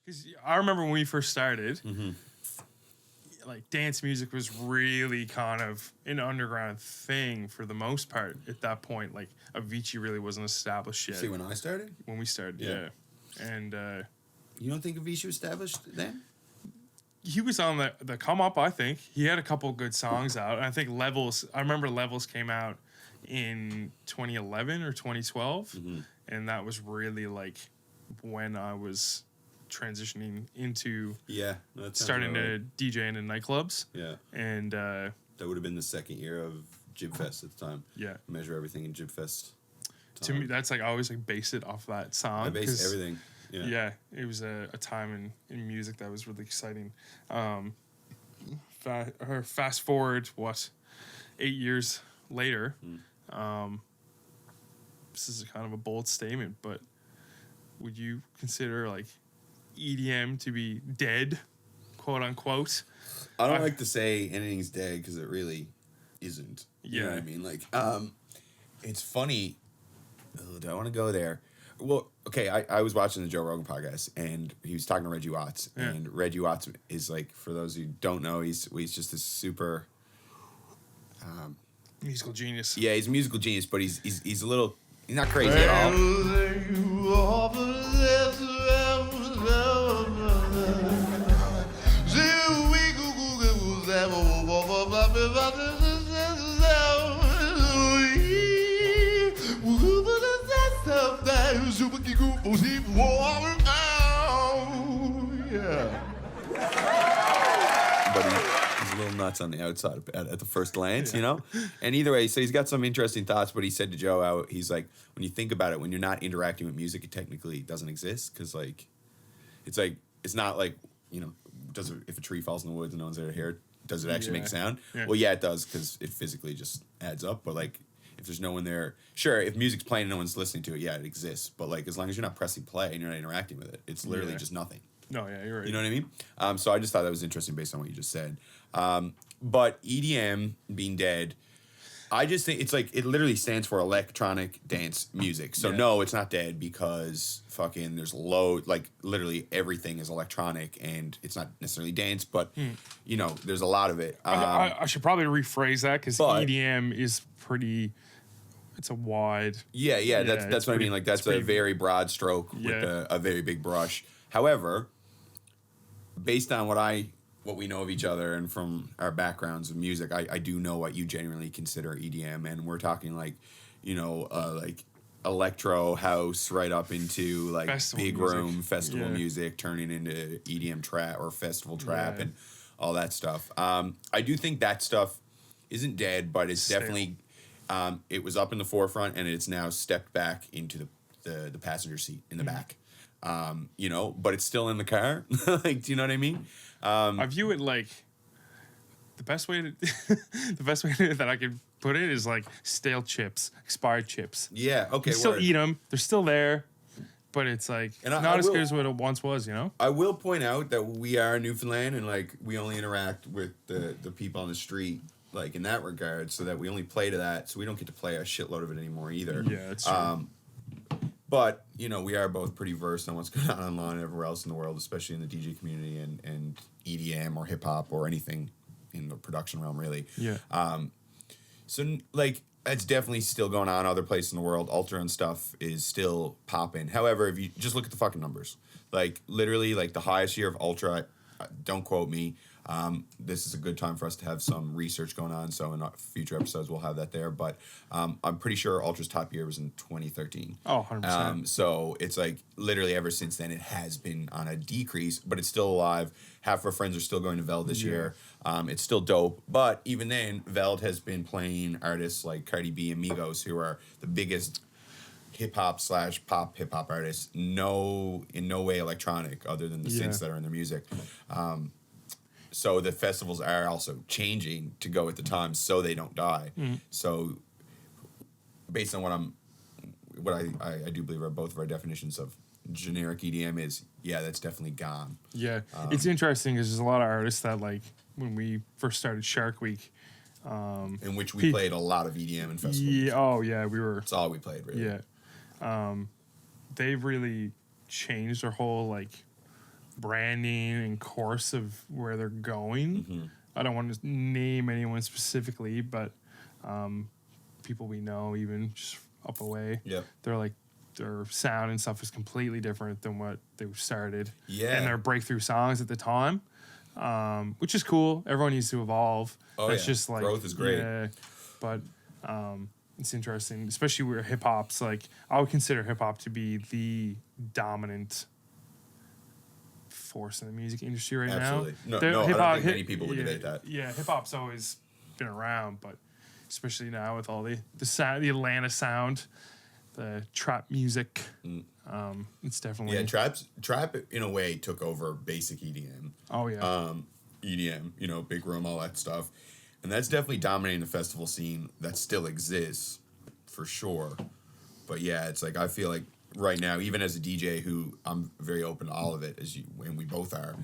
Because I remember when we first started, like dance music was really kind of an underground thing for the most part at that point. Like Avicii really wasn't established yet. See, when I started? When we started, yeah. And you don't think Avicii was established then? He was on the come up, I think. He had a couple good songs out. And I think I remember Levels came out in 2011 or 2012. And that was really like when I was transitioning into starting to DJ in nightclubs. Yeah. And that would have been the second year of Jib Fest at the time. Yeah. Measure Everything in Jib Fest. To me, that's like I always like base it off that song. I base everything. Yeah, it was a time in music that was really exciting. Fast forward, 8 years later, this is kind of a bold statement, but would you consider like EDM to be dead, quote unquote? I don't like to say anything's dead because it really isn't. You know what I mean? Like, it's funny. Do I want to go there? Well, okay, I was watching the Joe Rogan podcast, and he was talking to Reggie Watts, and Reggie Watts is like, for those who don't know, he's just this super musical genius. Yeah, he's a musical genius, but he's a little, he's not crazy at all. But he's a little nuts on the outside at the first glance, you know? And either way, so he's got some interesting thoughts, but he said to Joe, he's like, when you think about it, when you're not interacting with music, it technically doesn't exist, because, like, it's not like, you know, if a tree falls in the woods and no one's there to hear it, does it actually make sound? Yeah. Well, yeah, it does, because it physically just adds up, but, like, if there's no one there, sure, if music's playing and no one's listening to it, yeah, it exists. But, like, as long as you're not pressing play and you're not interacting with it, it's literally just nothing. No, yeah, you're right. You know what I mean? So I just thought that was interesting based on what you just said. But EDM being dead, I just think it's like, it literally stands for electronic dance music. So no, it's not dead because fucking there's like literally everything is electronic and it's not necessarily dance, but you know, there's a lot of it. I should probably rephrase that because EDM is pretty... It's a wide... Yeah, that's what I mean. Like, that's a very broad stroke with a very big brush. However, based on what we know of each other and from our backgrounds of music, I do know what you genuinely consider EDM, and we're talking like, you know, like electro house right up into like festival big music. Room festival music turning into EDM trap or festival trap and all that stuff. I do think that stuff isn't dead, but it's definitely... it was up in the forefront, and it's now stepped back into the passenger seat in the back. You know, but it's still in the car. Like, do you know what I mean? I view it like the best way that I could put it is like stale chips, expired chips. Yeah. Okay. You still eat them; they're still there, but it's like not as good as what it once was. You know. I will point out that we are Newfoundland, and like we only interact with the people on the street. Like, in that regard, so that we only play to that, so we don't get to play a shitload of it anymore either. Yeah, that's true. But, you know, we are both pretty versed on what's going on online and everywhere else in the world, especially in the DJ community and EDM or hip-hop or anything in the production realm, really. Yeah. So, like, that's definitely still going on other places in the world. Ultra and stuff is still popping. However, if you just look at the fucking numbers, like, literally, like, the highest year of Ultra, don't quote me, this is a good time for us to have some research going on, so in future episodes we'll have that there, but I'm pretty sure Ultra's top year was in 2013. Oh, 100%. So it's like literally ever since then it has been on a decrease, but it's still alive. Half of our friends are still going to Veld this year. It's still dope, but even then Veld has been playing artists like Cardi B and Migos, who are the biggest hip-hop / pop hip-hop artists, in no way electronic other than the synths that are in their music. So the festivals are also changing to go with the times so they don't die. So based on what I do believe are both of our definitions of generic EDM is, that's definitely gone. Yeah. It's interesting because there's a lot of artists that, like, when we first started Sharkweek, in which we played a lot of EDM in festivals. Yeah, we were... That's all we played, really. Yeah. They've really changed their whole, like, branding and course of where they're going. I don't want to name anyone specifically, but people we know, even just up away, they're like, their sound and stuff is completely different than what they started. Yeah. And their breakthrough songs at the time, which is cool. Everyone needs to evolve. That's just like growth is great. Yeah, but it's interesting, especially where hip hop's like, I would consider hip hop to be the dominant force in the music industry right now. No, I don't think many people would debate that. Yeah, hip hop's always been around, but especially now with all the sound, the Atlanta sound, the trap music, it's definitely trap in a way took over basic EDM. Oh yeah, EDM, big room, all that stuff, and that's definitely dominating the festival scene. That still exists for sure, but yeah, it's like I feel like right now, even as a DJ who I'm very open to all of it, and we both are,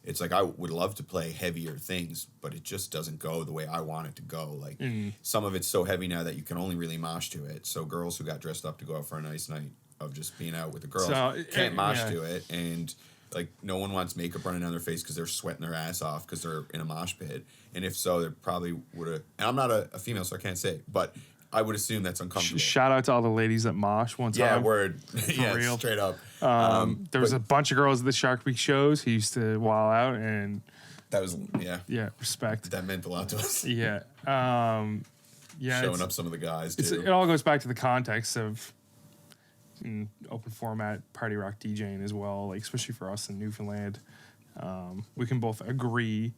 it's like I would love to play heavier things, but it just doesn't go the way I want it to go. Like some of it's so heavy now that you can only really mosh to it. So girls who got dressed up to go out for a nice night of just being out with the girls can't mosh to it, and like no one wants makeup running down their face because they're sweating their ass off because they're in a mosh pit. And if so, they probably would have. And I'm not a female, so I can't say, but I would assume that's uncomfortable. Shout out to all the ladies at Mosh one time. Yeah, word. For real. Straight up. There was a bunch of girls at the Sharkweek shows who used to wild out, and that was respect. That meant a lot to us. Yeah. Showing up some of the guys too. It all goes back to the context of open format party rock DJing as well. Like especially for us in Newfoundland, we can both agree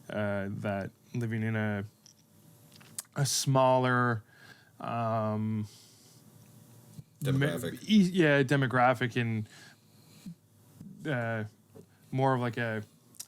that living in a smaller demographic and more of like I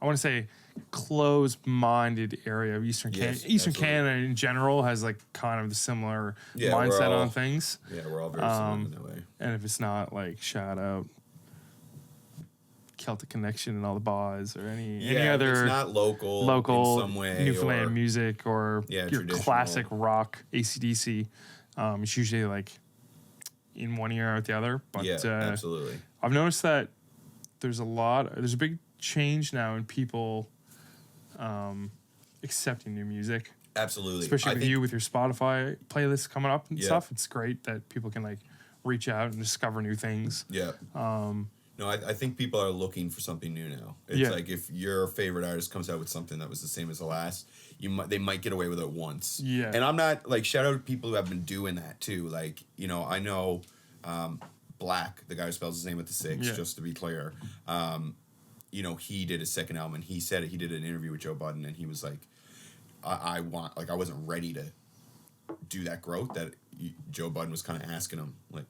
want to say closed-minded area of Eastern Canada. Eastern Canada in general has like kind of the similar mindset on things. Yeah, we're all very similar in that way. And if it's not like shout out Celtic Connection and all the bars or any other, it's not local in some way, Newfoundland music or your classic rock AC/DC. It's usually like in one ear or out the other. But absolutely. I've noticed that there's a big change now in people accepting new music. Absolutely. Especially with you with your Spotify playlists coming up and stuff. It's great that people can like reach out and discover new things. Yeah. No, I think people are looking for something new now. It's like if your favorite artist comes out with something that was the same as the last, they might get away with it once. Yeah. And I'm not like shout out to people who have been doing that too. Like I know Black, the guy who spells his name with the 6, just to be clear. He did his second album, and he said he did an interview with Joe Budden, and he was like, I wasn't ready to do that growth that Joe Budden was kind of asking him like.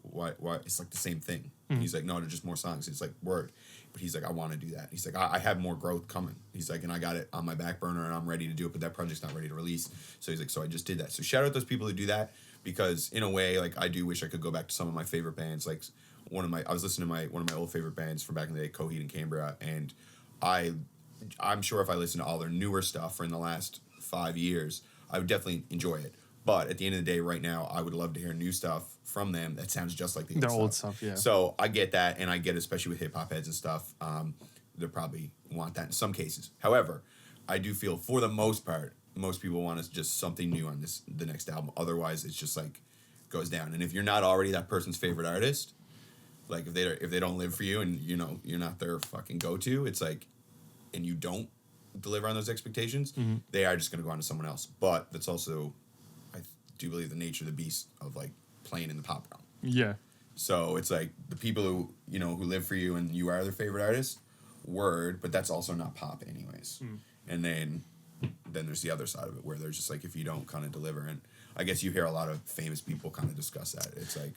Why it's like the same thing. He's like, no, they're just more songs. It's like word, but he's like, I want to do that. He's like, I have more growth coming. He's like, and I got it on my back burner and I'm ready to do it, but that project's not ready to release. So he's like, so I just did that. So shout out those people who do that, because in a way, like I do wish I could go back to some of my favorite bands. Like I was listening to one of my old favorite bands from back in the day, Coheed and Cambria, and I'm sure if I listened to all their newer stuff for in the last 5 years, I would definitely enjoy it. But at the end of the day, right now, I would love to hear new stuff from them that sounds just like the old stuff. Yeah. So I get that, and I get, especially with hip hop heads and stuff, they probably want that in some cases. However, I do feel for the most part, most people want just something new on the next album. Otherwise, it's just like goes down. And if you're not already that person's favorite artist, like if they don't live for you and you're not their fucking go-to, it's like, and you don't deliver on those expectations, they are just going to go on to someone else. But that's also, I do believe, the nature of the beast of like playing in the pop realm. Yeah. So it's like the people who who live for you and you are their favorite artist, word, but that's also not pop anyways. And then there's the other side of it where there's just like if you don't kind of deliver, and I guess you hear a lot of famous people kind of discuss that. It's like,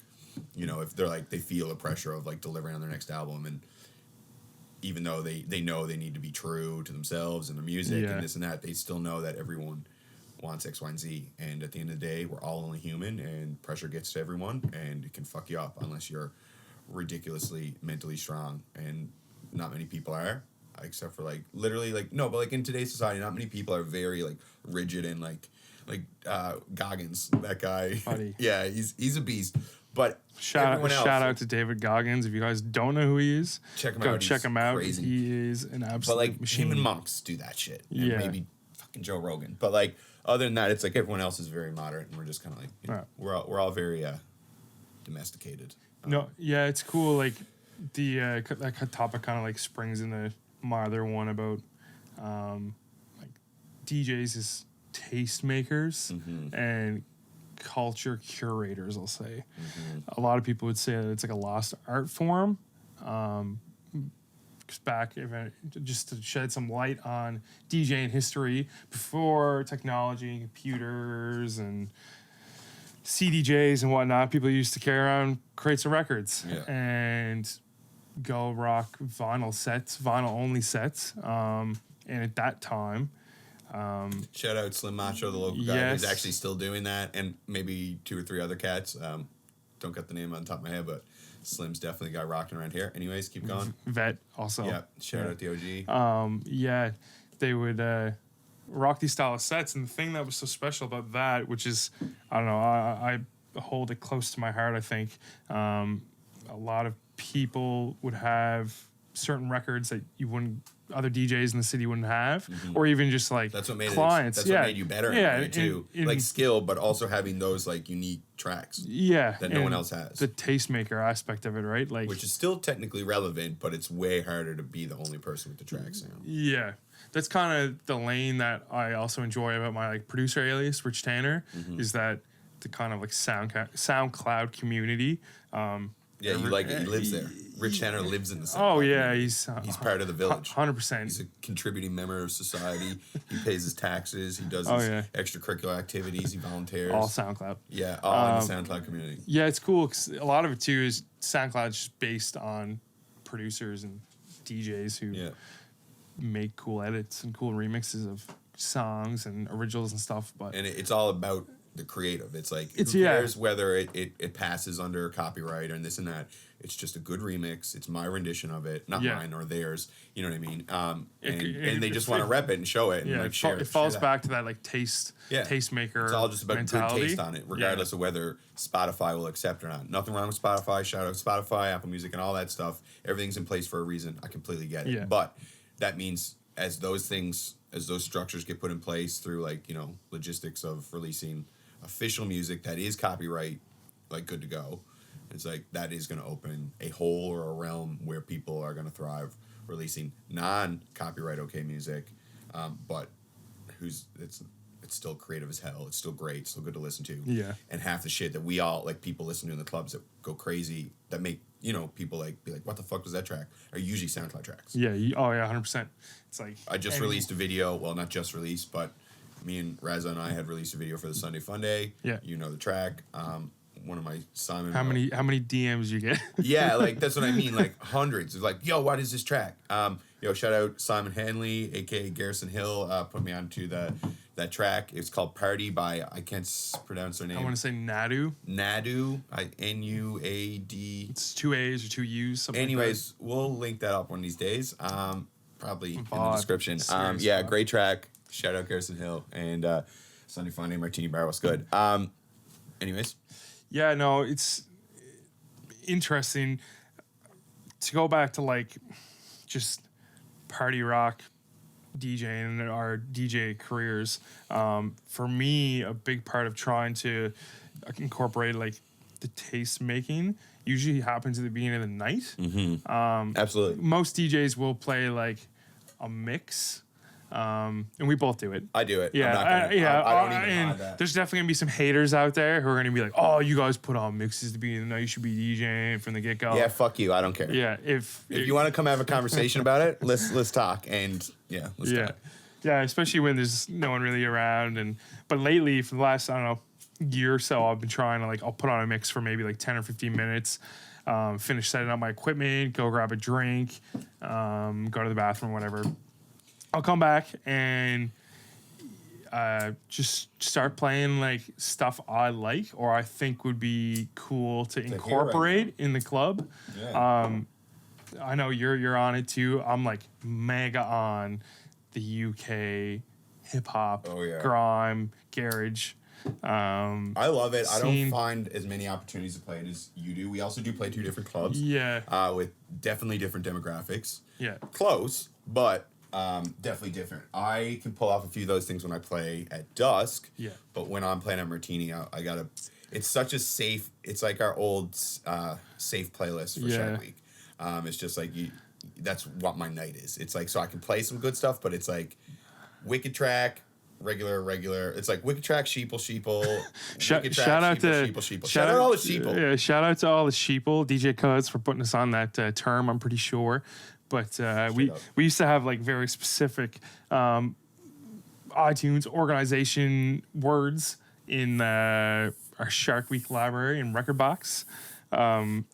if they're like they feel the pressure of like delivering on their next album, and even though they know they need to be true to themselves and their music and this and that, they still know that everyone wants X, Y, and Z. And at the end of the day, we're all only human, and pressure gets to everyone, and it can fuck you up unless you're ridiculously mentally strong. And not many people are, except for like literally like no, but like in today's society, not many people are very like rigid and like Goggins, that guy. Funny. Yeah, he's a beast. But shout out to David Goggins. If you guys don't know who he is, check him go out. check him out. Crazy. He is an absolute but like machine. him and Monks do that shit. And Yeah. maybe fucking Joe Rogan. But like other than that, it's like everyone else is very moderate, and we're just kind of like Right. we're all very domesticated. No, yeah, it's cool. Like the that topic kind of like springs into my other one about like DJs as tastemakers and culture curators. I'll say a lot of people would say that it's like a lost art form. Back just to shed some light on DJing history before technology and computers and CDJs and whatnot, people used to carry around crates of records and go rock vinyl only sets. And at that time, shout out Slim Macho, the local guy who's actually still doing that, and maybe 2 or 3 other cats. Don't get the name on top of my head, but Slim's definitely a guy rocking around here. Anyways, keep going. Vet also. Yeah, shout out the OG. They would rock these style of sets, and the thing that was so special about that, which is, I don't know, I hold it close to my heart, I think. A lot of people would have certain records that other DJs in the city wouldn't have, or even just like that's what made clients. That's what made you better at it too. Like skill, but also having those like unique tracks. That no one else has. The tastemaker aspect of it, right? Like, which is still technically relevant, but it's way harder to be the only person with the track sound. Yeah. That's kind of the lane that I also enjoy about my like producer alias, Rich Tanner, is that the kind of like SoundCloud community. Yeah, you like it. He lives there. Rich Tanner lives in the SoundCloud. Oh yeah, he's part of the village. 100%. He's a contributing member of society. He pays his taxes. He does his extracurricular activities. He volunteers. All SoundCloud. Yeah, all in the SoundCloud community. Yeah, it's cool because a lot of it too is SoundCloud's just based on producers and DJs who make cool edits and cool remixes of songs and originals and stuff. But it's all about the creative. It's like who cares whether it passes under copyright and this and that. It's just a good remix. It's my rendition of it, not mine or theirs. You know what I mean? And they just want to rep it and show it and like share it. It falls back to that like tastemaker. It's all just about mentality. good taste on it, regardless of whether Spotify will accept or not. Nothing wrong with Spotify. Shout out Spotify, Apple Music, and all that stuff. Everything's in place for a reason. I completely get it. Yeah. But that means as those structures get put in place through like, logistics of releasing official music that is copyright, like good to go, it's like that is going to open a hole or a realm where people are going to thrive releasing non-copyright okay music, but it's still creative as hell. It's still great. It's still good to listen to. Yeah. And half the shit that we all like people listen to in the clubs that go crazy that make people like be like, what the fuck was that track? Are usually SoundCloud tracks. Yeah. 100%. It's like I just released a video. Well, not just released, but me and Raza and I had released a video for the Sunday Fun Day. Yeah. You know the track. One of my Simon. How many DMs you get? Yeah, like that's what I mean. Like hundreds. It's like, yo, what is this track? Shout out Simon Hanley, aka Garrison Hill, put me onto that track. It's called Party by I can't pronounce her name. I want to say Nadu. Nadu, Nuad. It's 2 A's or 2 U's. Anyways, we'll link that up one of these days. Probably in the description. Great track. Shout out Garrison Hill and Sunday Fun Day Martini Bar was good. Anyways. Yeah, no, it's interesting to go back to like just party rock DJing and our DJ careers. For me, a big part of trying to incorporate like the taste making usually happens at the beginning of the night. Absolutely. Most DJs will play like a mix. And we both do it. I do it. Yeah, I don't even hide that. There's definitely gonna be some haters out there who are gonna be like, "Oh, you guys put on mixes at the beginning of the night. You should be DJing from the get go." Yeah, fuck you. I don't care. Yeah, if you want to come have a conversation about it, let's talk and let's talk. Yeah, especially when there's no one really around. But lately, for the last year or so, I've been trying to I'll put on a mix for maybe 10 or 15 minutes. Finish setting up my equipment, go grab a drink, go to the bathroom, whatever. I'll come back and just start playing stuff I like or I think would be cool to incorporate in the club. Yeah. I know you're on it too. I'm mega on the UK hip hop, grime, garage. I love it. I don't find as many opportunities to play it as you do. We also do play 2 different clubs. Yeah. With definitely different demographics. Yeah. Close, but definitely different. I can pull off a few of those things when I play at Dusk. Yeah. But when I'm playing at Martini, I gotta. It's such a safe. It's like our old safe playlist for Sharkweek. It's just like that's what my night is. It's like, so I can play some good stuff, but it's like Wicked Track, regular. It's like Wicked Track, Sheeple. Shout out to Sheeple. Shout out all the Sheeple. Yeah, shout out to all the Sheeple, DJ Cuds for putting us on that term. I'm pretty sure, but we used to have like very specific iTunes organization words in our Sharkweek library and record box, and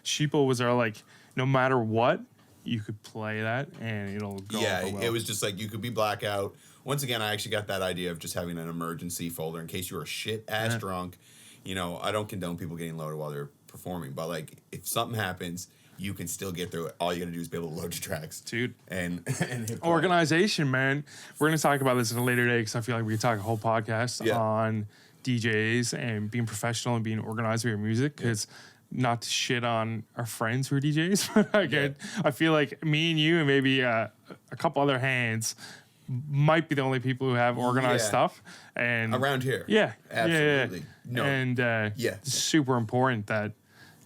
Sheeple was our like, no matter what, you could play that and it'll go. Yeah, it was just like you could be blackout. Once again, I actually got that idea of just having an emergency folder in case you were shit-ass drunk. You know, I don't condone people getting loaded while they're performing, but like if something happens, you can still get through it. All you gotta do is be able to load your tracks, dude. And hit organization, man. We're gonna talk about this in a later day because I feel like we could talk a whole podcast on DJs and being professional and being organized with your music. Because not to shit on our friends who are DJs, but I feel like me and you and maybe a couple other hands might be the only people who have organized stuff. And around here, absolutely. No, and it's super important that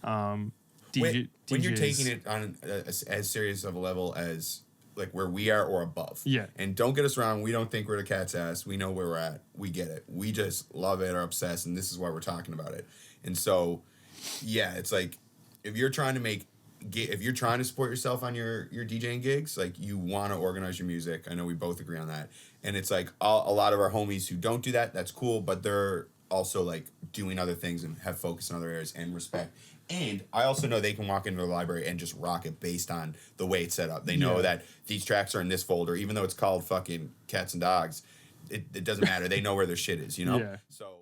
when you're taking it on as serious of a level as like where we are or above. Yeah. And don't get us wrong, we don't think we're the cat's ass. We know where we're at. We get it. We just love it or obsessed, and this is why we're talking about it. And so, yeah, it's like if you're trying to support yourself on your DJing gigs, like you want to organize your music. I know we both agree on that. And it's like a lot of our homies who don't do that, that's cool, but they're also like doing other things and have focus in other areas and respect. And I also know they can walk into the library and just rock it based on the way it's set up. They know that these tracks are in this folder, even though it's called fucking Cats and Dogs. It doesn't matter. They know where their shit is, you know? Yeah. So